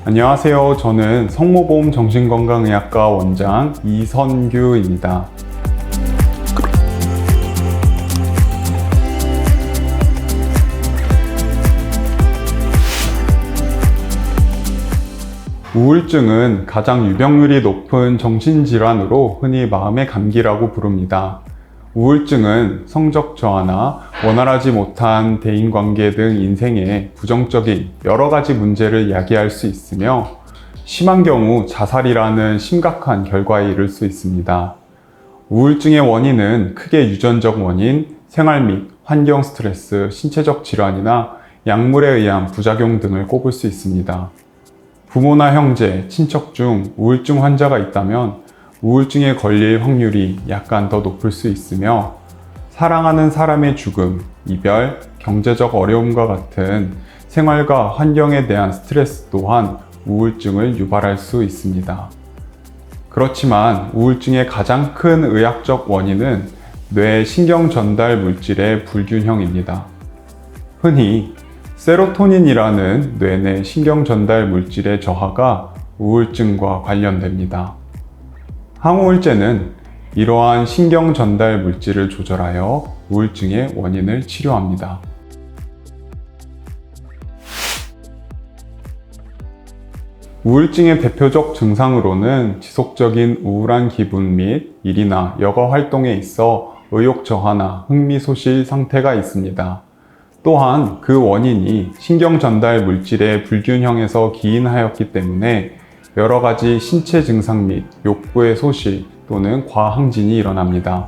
안녕하세요. 저는 성모보험 정신건강의학과 원장 이선규입니다. 우울증은 가장 유병률이 높은 정신질환으로 흔히 마음의 감기라고 부릅니다. 우울증은 성적 저하나 원활하지 못한 대인관계 등 인생에 부정적인 여러 가지 문제를 야기할 수 있으며 심한 경우 자살이라는 심각한 결과에 이를 수 있습니다. 우울증의 원인은 크게 유전적 원인, 생활 및 환경 스트레스, 신체적 질환이나 약물에 의한 부작용 등을 꼽을 수 있습니다. 부모나 형제, 친척 중 우울증 환자가 있다면 우울증에 걸릴 확률이 약간 더 높을 수 있으며 사랑하는 사람의 죽음, 이별, 경제적 어려움과 같은 생활과 환경에 대한 스트레스 또한 우울증을 유발할 수 있습니다. 그렇지만 우울증의 가장 큰 의학적 원인은 뇌 신경 전달 물질의 불균형입니다. 흔히 세로토닌이라는 뇌 내 신경 전달 물질의 저하가 우울증과 관련됩니다. 항우울제는 이러한 신경 전달 물질을 조절하여 우울증의 원인을 치료합니다. 우울증의 대표적 증상으로는 지속적인 우울한 기분 및 일이나 여가 활동에 있어 의욕 저하나 흥미 소실 상태가 있습니다. 또한 그 원인이 신경 전달 물질의 불균형에서 기인하였기 때문에 여러 가지 신체 증상 및 욕구의 소실 또는 과항진이 일어납니다.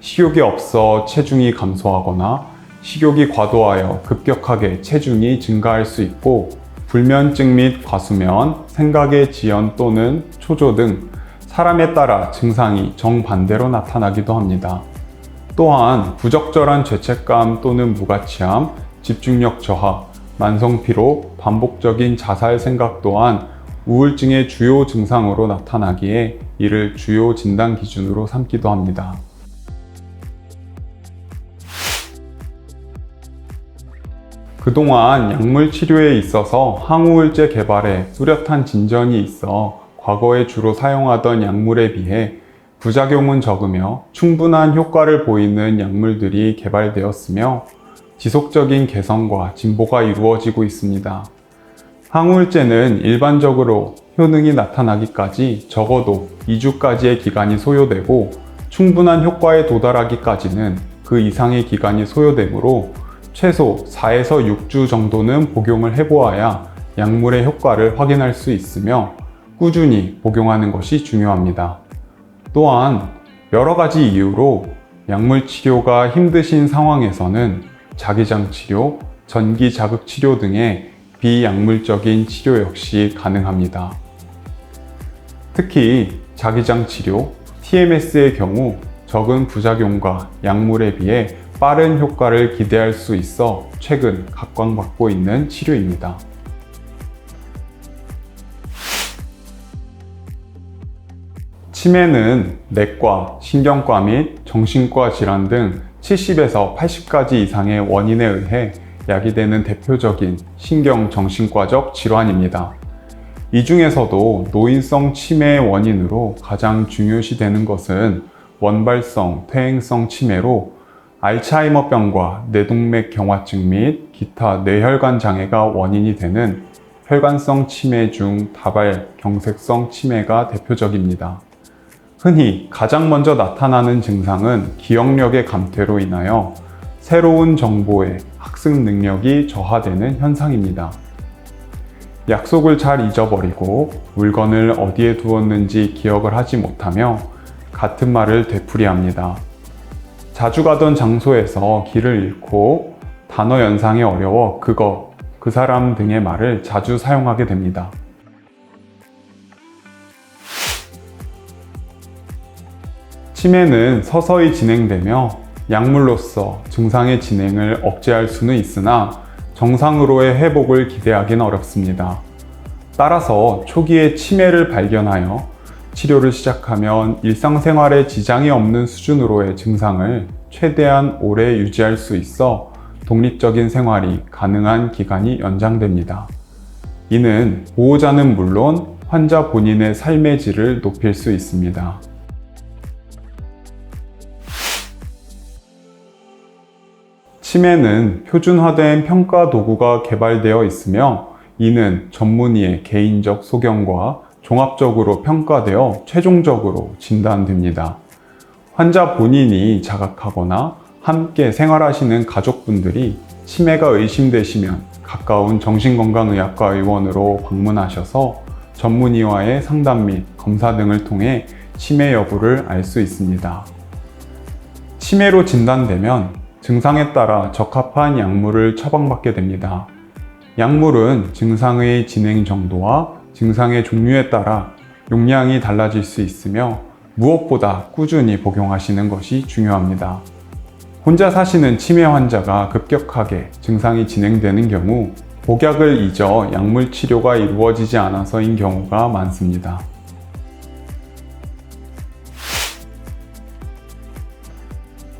식욕이 없어 체중이 감소하거나 식욕이 과도하여 급격하게 체중이 증가할 수 있고 불면증 및 과수면, 생각의 지연 또는 초조 등 사람에 따라 증상이 정반대로 나타나기도 합니다. 또한 부적절한 죄책감 또는 무가치함, 집중력 저하, 만성 피로, 반복적인 자살 생각 또한 우울증의 주요 증상으로 나타나기에 이를 주요 진단 기준으로 삼기도 합니다. 그동안 약물 치료에 있어서 항우울제 개발에 뚜렷한 진전이 있어 과거에 주로 사용하던 약물에 비해 부작용은 적으며 충분한 효과를 보이는 약물들이 개발되었으며 지속적인 개선과 진보가 이루어지고 있습니다. 항우울제는 일반적으로 효능이 나타나기까지 적어도 2주까지의 기간이 소요되고 충분한 효과에 도달하기까지는 그 이상의 기간이 소요되므로 최소 4에서 6주 정도는 복용을 해보아야 약물의 효과를 확인할 수 있으며 꾸준히 복용하는 것이 중요합니다. 또한 여러 가지 이유로 약물 치료가 힘드신 상황에서는 자기장 치료, 전기 자극 치료 등의 비약물적인 치료 역시 가능합니다. 특히 자기장 치료, TMS의 경우 적은 부작용과 약물에 비해 빠른 효과를 기대할 수 있어 최근 각광받고 있는 치료입니다. 치매는 내과, 신경과 및 정신과 질환 등 70에서 80가지 이상의 원인에 의해 야기되는 대표적인 신경-정신과적 질환입니다. 이 중에서도 노인성 치매의 원인으로 가장 중요시되는 것은 원발성 퇴행성 치매로 알츠하이머병과 뇌동맥 경화증 및 기타 뇌혈관 장애가 원인이 되는 혈관성 치매 중 다발 경색성 치매가 대표적입니다. 흔히 가장 먼저 나타나는 증상은 기억력의 감퇴로 인하여 새로운 정보의 학습 능력이 저하되는 현상입니다. 약속을 잘 잊어버리고 물건을 어디에 두었는지 기억을 하지 못하며 같은 말을 되풀이합니다. 자주 가던 장소에서 길을 잃고 단어 연상이 어려워 그거, 그 사람 등의 말을 자주 사용하게 됩니다. 치매는 서서히 진행되며 약물로서 증상의 진행을 억제할 수는 있으나 정상으로의 회복을 기대하기는 어렵습니다. 따라서 초기에 치매를 발견하여 치료를 시작하면 일상생활에 지장이 없는 수준으로의 증상을 최대한 오래 유지할 수 있어 독립적인 생활이 가능한 기간이 연장됩니다. 이는 보호자는 물론 환자 본인의 삶의 질을 높일 수 있습니다. 치매는 표준화된 평가 도구가 개발되어 있으며 이는 전문의의 개인적 소견과 종합적으로 평가되어 최종적으로 진단됩니다. 환자 본인이 자각하거나 함께 생활하시는 가족분들이 치매가 의심되시면 가까운 정신건강의학과 의원으로 방문하셔서 전문의와의 상담 및 검사 등을 통해 치매 여부를 알 수 있습니다. 치매로 진단되면 증상에 따라 적합한 약물을 처방받게 됩니다. 약물은 증상의 진행 정도와 증상의 종류에 따라 용량이 달라질 수 있으며 무엇보다 꾸준히 복용하시는 것이 중요합니다. 혼자 사시는 치매 환자가 급격하게 증상이 진행되는 경우 복약을 잊어 약물 치료가 이루어지지 않아서인 경우가 많습니다.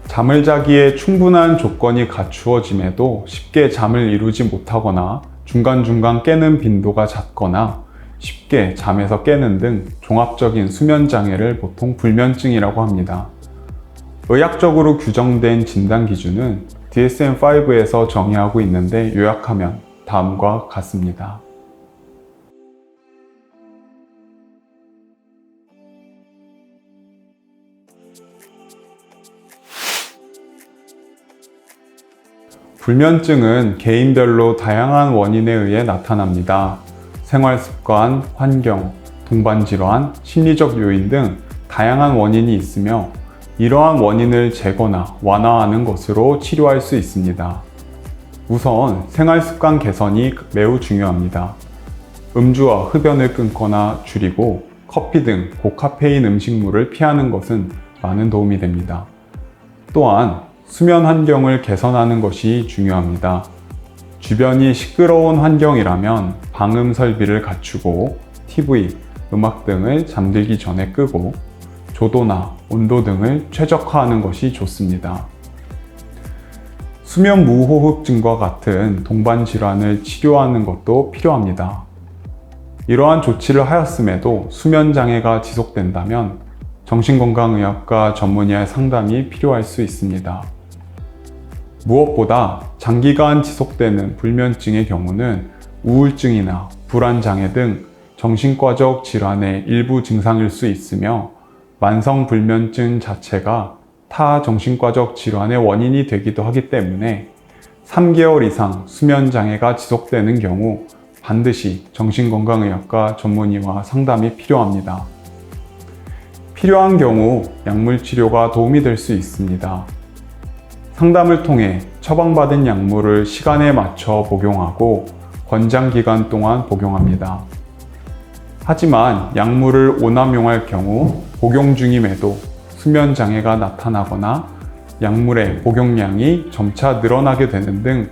잠을 자기에 충분한 조건이 갖추어짐에도 쉽게 잠을 이루지 못하거나 중간중간 깨는 빈도가 잦거나 쉽게 잠에서 깨는 등 종합적인 수면장애를 보통 불면증이라고 합니다. 의학적으로 규정된 진단 기준은 DSM-5에서 정의하고 있는데 요약하면 다음과 같습니다. 불면증은 개인별로 다양한 원인에 의해 나타납니다. 생활습관, 환경, 동반질환, 심리적 요인 등 다양한 원인이 있으며 이러한 원인을 제거나 완화하는 것으로 치료할 수 있습니다. 우선 생활습관 개선이 매우 중요합니다. 음주와 흡연을 끊거나 줄이고 커피 등 고카페인 음식물을 피하는 것은 많은 도움이 됩니다. 또한 수면 환경을 개선하는 것이 중요합니다. 주변이 시끄러운 환경이라면 방음 설비를 갖추고 TV, 음악 등을 잠들기 전에 끄고 조도나 온도 등을 최적화하는 것이 좋습니다. 수면 무호흡증과 같은 동반 질환을 치료하는 것도 필요합니다. 이러한 조치를 하였음에도 수면 장애가 지속된다면 정신건강의학과 전문의의 상담이 필요할 수 있습니다. 무엇보다 장기간 지속되는 불면증의 경우는 우울증이나 불안장애 등 정신과적 질환의 일부 증상일 수 있으며 만성 불면증 자체가 타 정신과적 질환의 원인이 되기도 하기 때문에 3개월 이상 수면 장애가 지속되는 경우 반드시 정신건강의학과 전문의와 상담이 필요합니다. 필요한 경우 약물 치료가 도움이 될 수 있습니다. 상담을 통해 처방받은 약물을 시간에 맞춰 복용하고 권장 기간 동안 복용합니다. 하지만 약물을 오남용할 경우 복용 중임에도 수면 장애가 나타나거나 약물의 복용량이 점차 늘어나게 되는 등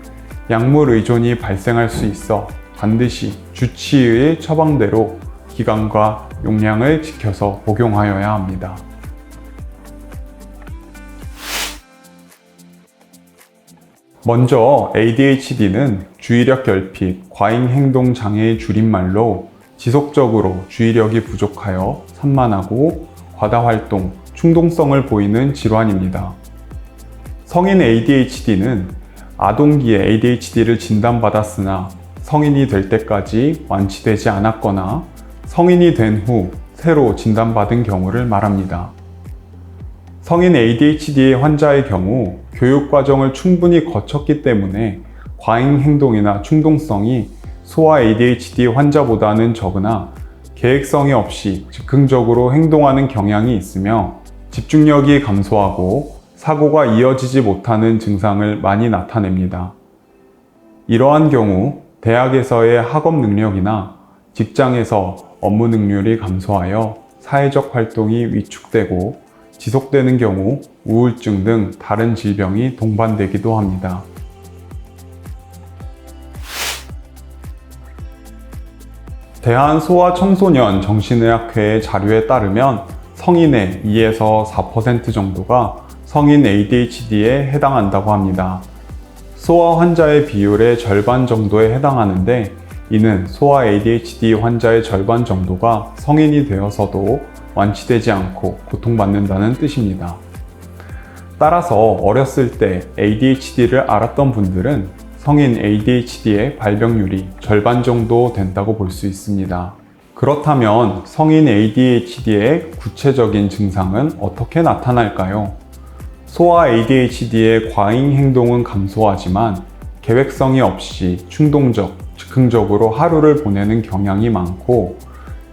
약물 의존이 발생할 수 있어 반드시 주치의의 처방대로 기간과 용량을 지켜서 복용하여야 합니다. 먼저 ADHD는 주의력 결핍, 과잉 행동 장애의 줄임말로 지속적으로 주의력이 부족하여 산만하고 과다 활동, 충동성을 보이는 질환입니다. 성인 ADHD는 아동기에 ADHD를 진단받았으나 성인이 될 때까지 완치되지 않았거나 성인이 된 후 새로 진단받은 경우를 말합니다. 성인 ADHD 환자의 경우 교육과정을 충분히 거쳤기 때문에 과잉 행동이나 충동성이 소아 ADHD 환자보다는 적으나 계획성이 없이 즉흥적으로 행동하는 경향이 있으며 집중력이 감소하고 사고가 이어지지 못하는 증상을 많이 나타냅니다. 이러한 경우 대학에서의 학업 능력이나 직장에서 업무 능률이 감소하여 사회적 활동이 위축되고 지속되는 경우 우울증 등 다른 질병이 동반되기도 합니다. 대한소아청소년 정신의학회의 자료에 따르면 성인의 2에서 4% 정도가 성인 ADHD에 해당한다고 합니다. 소아 환자의 비율의 절반 정도에 해당하는데 이는 소아 ADHD 환자의 절반 정도가 성인이 되어서도 완치되지 않고 고통받는다는 뜻입니다. 따라서 어렸을 때 ADHD를 알았던 분들은 성인 ADHD의 발병률이 절반 정도 된다고 볼 수 있습니다. 그렇다면 성인 ADHD의 구체적인 증상은 어떻게 나타날까요? 소아 ADHD의 과잉 행동은 감소하지만 계획성이 없이 충동적, 즉흥적으로 하루를 보내는 경향이 많고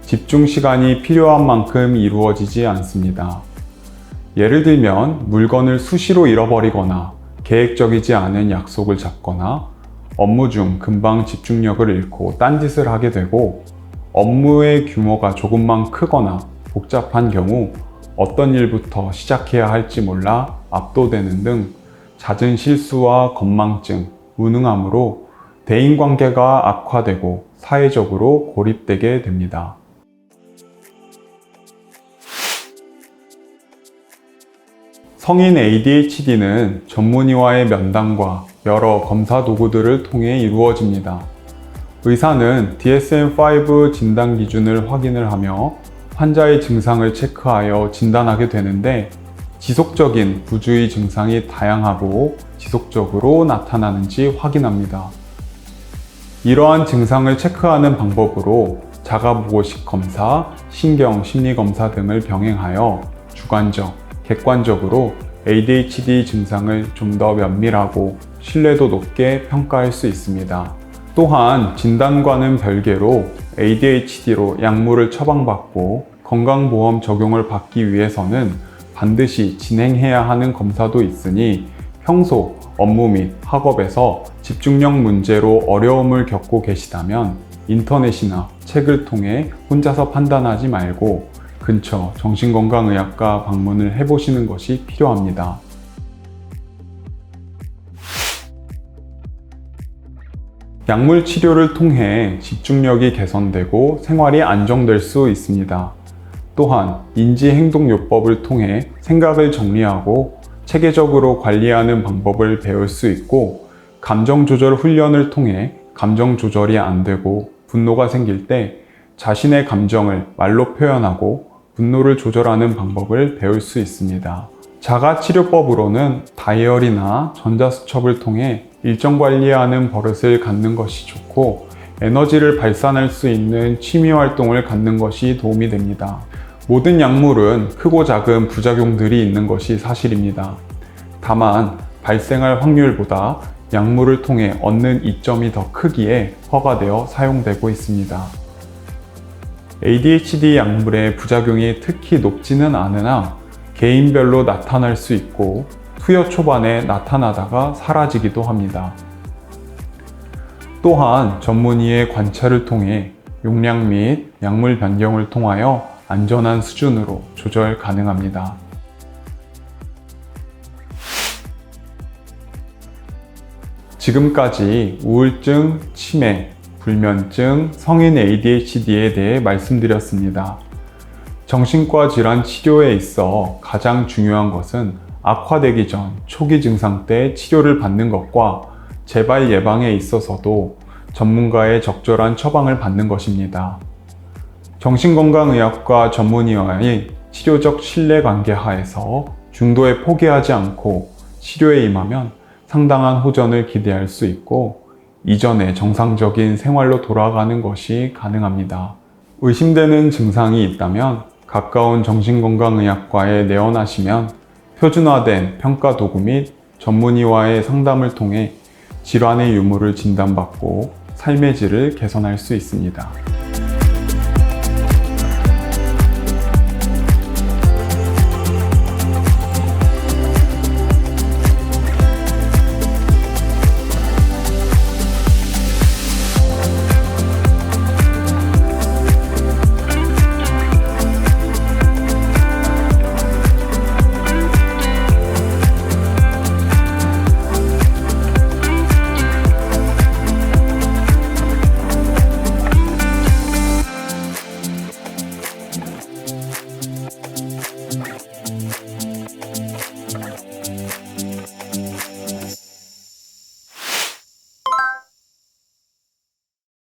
집중 시간이 필요한 만큼 이루어지지 않습니다. 예를 들면 물건을 수시로 잃어버리거나 계획적이지 않은 약속을 잡거나 업무 중 금방 집중력을 잃고 딴짓을 하게 되고 업무의 규모가 조금만 크거나 복잡한 경우 어떤 일부터 시작해야 할지 몰라 압도되는 등 잦은 실수와 건망증, 무능함으로 대인관계가 악화되고 사회적으로 고립되게 됩니다. 성인 ADHD는 전문의와의 면담과 여러 검사 도구들을 통해 이루어집니다. 의사는 DSM-5 진단 기준을 확인을 하며 환자의 증상을 체크하여 진단하게 되는데 지속적인 부주의 증상이 다양하고 지속적으로 나타나는지 확인합니다. 이러한 증상을 체크하는 방법으로 자가보고식 검사, 신경 심리 검사 등을 병행하여 주관적, 객관적으로 ADHD 증상을 좀 더 면밀하고 신뢰도 높게 평가할 수 있습니다. 또한 진단과는 별개로 ADHD로 약물을 처방받고 건강보험 적용을 받기 위해서는 반드시 진행해야 하는 검사도 있으니 평소 업무 및 학업에서 집중력 문제로 어려움을 겪고 계시다면 인터넷이나 책을 통해 혼자서 판단하지 말고 근처 정신건강의학과 방문을 해보시는 것이 필요합니다. 약물 치료를 통해 집중력이 개선되고 생활이 안정될 수 있습니다. 또한 인지행동요법을 통해 생각을 정리하고 체계적으로 관리하는 방법을 배울 수 있고 감정조절 훈련을 통해 감정 조절이 안 되고 분노가 생길 때 자신의 감정을 말로 표현하고 분노를 조절하는 방법을 배울 수 있습니다. 자가치료법으로는 다이어리나 전자수첩을 통해 일정 관리하는 버릇을 갖는 것이 좋고 에너지를 발산할 수 있는 취미활동을 갖는 것이 도움이 됩니다. 모든 약물은 크고 작은 부작용들이 있는 것이 사실입니다. 다만 발생할 확률보다 약물을 통해 얻는 이점이 더 크기에 허가되어 사용되고 있습니다. ADHD 약물의 부작용이 특히 높지는 않으나 개인별로 나타날 수 있고 투여 초반에 나타나다가 사라지기도 합니다. 또한 전문의의 관찰을 통해 용량 및 약물 변경을 통하여 안전한 수준으로 조절 가능합니다. 지금까지 우울증, 치매, 불면증, 성인 ADHD에 대해 말씀드렸습니다. 정신과 질환 치료에 있어 가장 중요한 것은 악화되기 전 초기 증상 때 치료를 받는 것과 재발 예방에 있어서도 전문가의 적절한 처방을 받는 것입니다. 정신건강의학과 전문의와의 치료적 신뢰관계 하에서 중도에 포기하지 않고 치료에 임하면 상당한 호전을 기대할 수 있고 이전의 정상적인 생활로 돌아가는 것이 가능합니다. 의심되는 증상이 있다면 가까운 정신건강의학과에 내원하시면 표준화된 평가 도구 및 전문의와의 상담을 통해 질환의 유무를 진단받고 삶의 질을 개선할 수 있습니다.